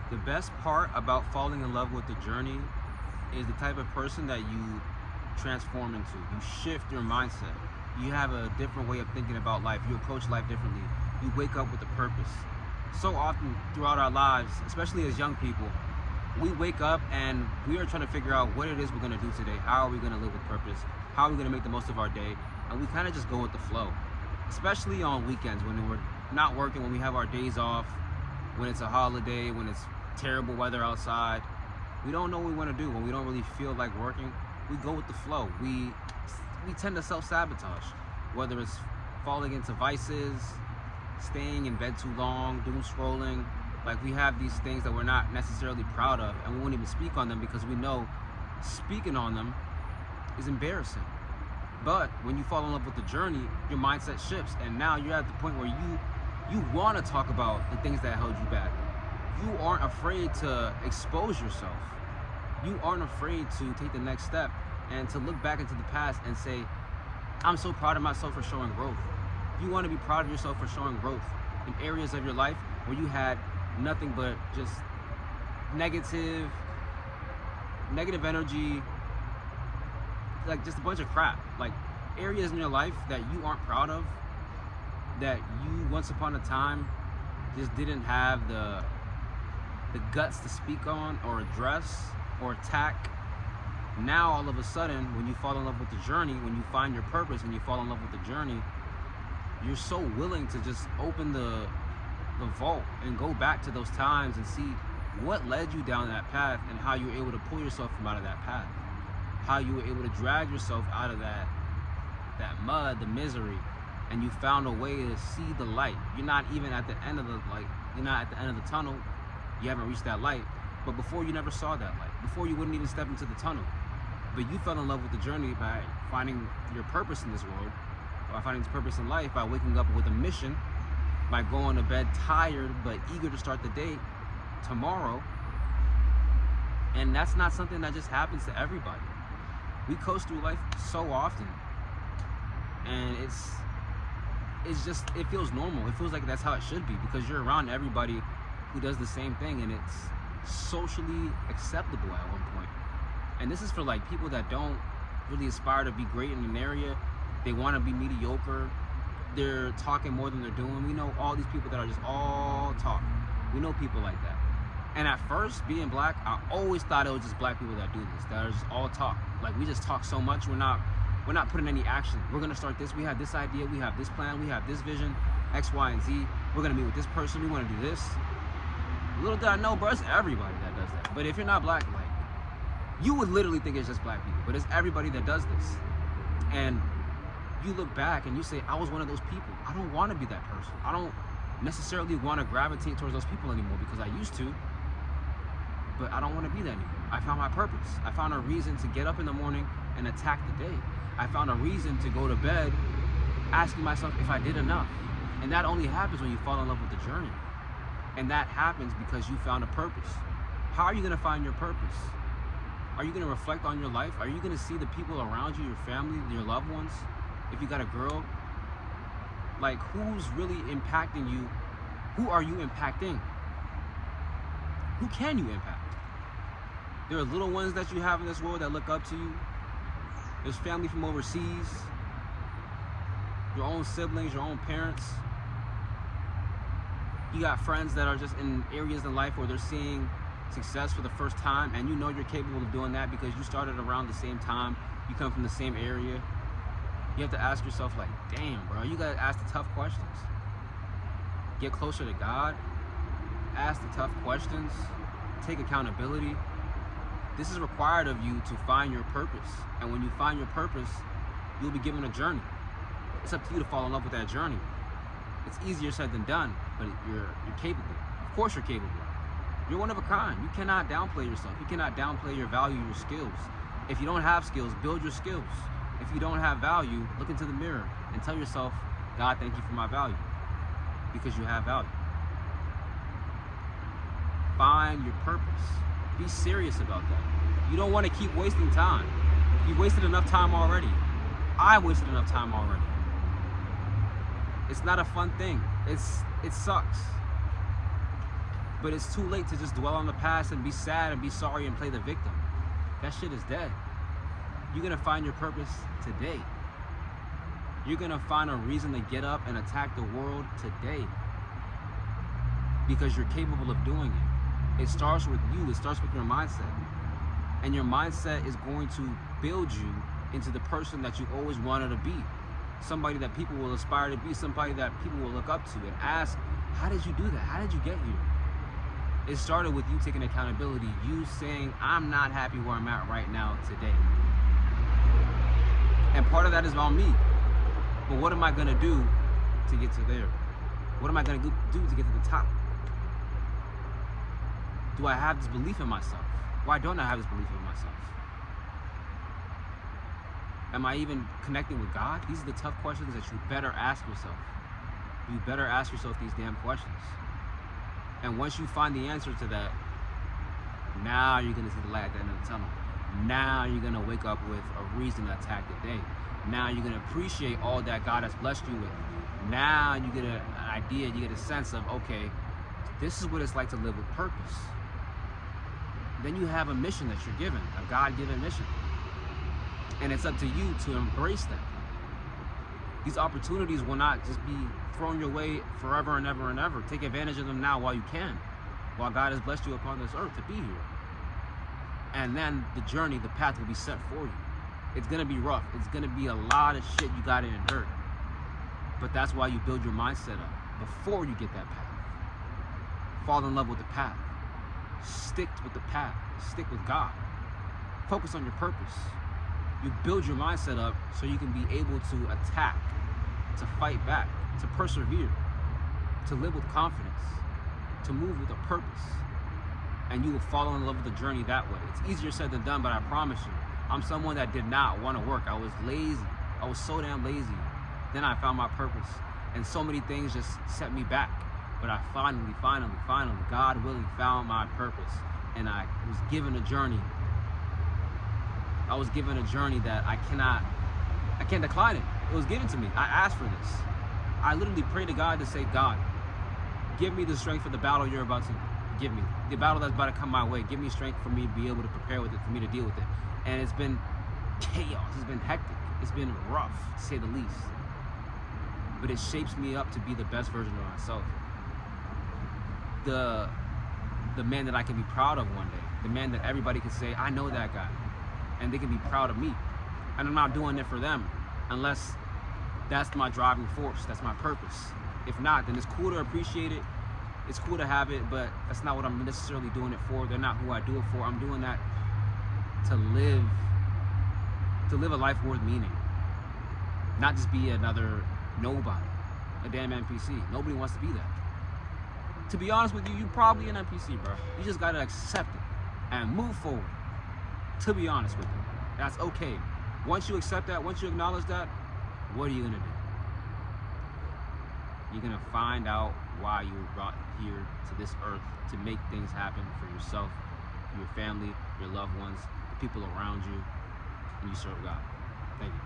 The best part about falling in love with the journey is the type of person that you transform into. You shift your mindset. You have a different way of thinking about life. You approach life differently. You wake up with a purpose. So often throughout our lives, especially as young people, we wake up and we are trying to figure out what it is we're going to do today. How are we going to live with purpose? How are we going to make the most of our day? And we kind of just go with the flow, especially on weekends when we're not working, when we have our days off, when it's a holiday, when it's terrible weather outside. We don't know what we want to do. When we don't really feel like working, we go with the flow. We tend to self-sabotage, whether it's falling into vices, staying in bed too long, doom scrolling. Like, we have these things that we're not necessarily proud of, and we won't even speak on them because we know speaking on them is embarrassing. But when you fall in love with the journey, your mindset shifts, and now you're at the point where you want to talk about the things that held you back. You aren't afraid to expose yourself. You aren't afraid to take the next step and to look back into the past and say, I'm so proud of myself for showing growth. You want to be proud of yourself for showing growth in areas of your life where you had nothing but just negative energy, like just a bunch of crap. Like, areas in your life that you aren't proud of, that you once upon a time just didn't have the guts to speak on or address or attack. Now all of a sudden, when you fall in love with the journey, when you find your purpose and you fall in love with the journey, you're so willing to just open the vault and go back to those times and see what led you down that path and how you were able to pull yourself from out of that path, how you were able to drag yourself out of that mud, the misery, and you found a way to see the light. You're not even at the end of the light. You're not at the end of the tunnel. You haven't reached that light. But before, you never saw that light. Before, you wouldn't even step into the tunnel. But you fell in love with the journey by finding your purpose in this world, by finding this purpose in life, by waking up with a mission, by going to bed tired but eager to start the day tomorrow. And that's not something that just happens to everybody. We coast through life so often, and it feels normal. It feels like that's how it should be because you're around everybody who does the same thing, and it's socially acceptable at one point. And this is for like people that don't really aspire to be great in an area. They want to be mediocre. They're talking more than they're doing. We know all these people that are just all talk. We know people like that. And at first, being black, I always thought it was just black people that do this, that are just all talk. Like, we just talk so much, we're not putting any action. We're gonna start this, we have this idea, we have this plan, we have this vision, X, Y, and Z. We're gonna meet with this person, we wanna do this. Little did I know, bro, it's everybody that does that. But if you're not black, like, you would literally think it's just black people, but it's everybody that does this. And you look back and you say, I was one of those people. I don't wanna be that person. I don't necessarily wanna gravitate towards those people anymore because I used to, but I don't wanna be that anymore. I found my purpose. I found a reason to get up in the morning and attack the day. I found a reason to go to bed asking myself if I did enough. And that only happens when you fall in love with the journey. And that happens because you found a purpose. How are you gonna find your purpose? Are you gonna reflect on your life? Are you gonna see the people around you, your family, your loved ones? If you got a girl, like, who's really impacting you? Who are you impacting? Who can you impact? There are little ones that you have in this world that look up to you. There's family from overseas, your own siblings, your own parents. You got friends that are just in areas in life where they're seeing success for the first time, and you know you're capable of doing that because you started around the same time, you come from the same area. You have to ask yourself, like, damn, bro, you gotta ask the tough questions. Get closer to God, ask the tough questions, take accountability. This is required of you to find your purpose. And when you find your purpose, you'll be given a journey. It's up to you to fall in love with that journey. It's easier said than done, but you're capable. Of course you're capable. You're one of a kind. You cannot downplay yourself. You cannot downplay your value, your skills. If you don't have skills, build your skills. If you don't have value, look into the mirror and tell yourself, God, thank you for my value. Because you have value. Find your purpose. Be serious about that. You don't want to keep wasting time. You've wasted enough time already. I wasted enough time already. It's not a fun thing. It sucks. But it's too late to just dwell on the past and be sad and be sorry and play the victim. That shit is dead. You're gonna find your purpose today. You're gonna find a reason to get up and attack the world today. Because you're capable of doing it. It starts with you, it starts with your mindset. And your mindset is going to build you into the person that you always wanted to be. Somebody that people will aspire to be, somebody that people will look up to and ask, how did you do that? How did you get here? It started with you taking accountability, you saying, I'm not happy where I'm at right now today. And part of that is on me. But what am I gonna do to get to there? What am I gonna do to get to the top? Do I have this belief in myself? Why don't I have this belief in myself? Am I even connecting with God? These are the tough questions that you better ask yourself. You better ask yourself these damn questions. And once you find the answer to that, now you're gonna see the light at the end of the tunnel. Now you're gonna wake up with a reason to attack the day. Now you're gonna appreciate all that God has blessed you with. Now you get an idea, you get a sense of, okay, this is what it's like to live with purpose. Then you have a mission that you're given, a God-given mission. And it's up to you to embrace that. These opportunities will not just be thrown your way forever and ever and ever. Take advantage of them now while you can, while God has blessed you upon this earth to be here. And then the journey, the path will be set for you. It's gonna be rough. It's gonna be a lot of shit you gotta endure. But that's why you build your mindset up before you get that path. Fall in love with the path. Stick with the path. Stick with God. Focus on your purpose. You build your mindset up so you can be able to attack, to fight back, to persevere, to live with confidence, to move with a purpose. And you will fall in love with the journey that way. It's easier said than done, but I promise you, I'm someone that did not want to work. I was lazy. I was so damn lazy. Then I found my purpose. And so many things just set me back. But I finally, God willing, found my purpose. And I was given a journey. I was given a journey that I can't decline it. It was given to me. I asked for this. I literally prayed to God to say, God, give me the strength for the battle you're about to give me. The battle that's about to come my way. Give me strength for me to be able to prepare with it, for me to deal with it. And it's been chaos. It's been hectic. It's been rough, to say the least. But it shapes me up to be the best version of myself. The man that I can be proud of one day. The man that everybody can say, I know that guy. And they can be proud of me. And I'm not doing it for them unless that's my driving force, that's my purpose. If not, then it's cool to appreciate it, it's cool to have it, but that's not what I'm necessarily doing it for. They're not who I do it for. I'm doing that to live a life worth meaning. Not just be another nobody, a damn NPC. Nobody wants to be that. To be honest with you, you're probably an NPC, bro. You just gotta accept it and move forward. To be honest with you, that's okay. Once you accept that, once you acknowledge that, what are you gonna do? You're gonna find out why you were brought here to this earth, to make things happen for yourself, your family, your loved ones, the people around you, and you serve God. Thank you.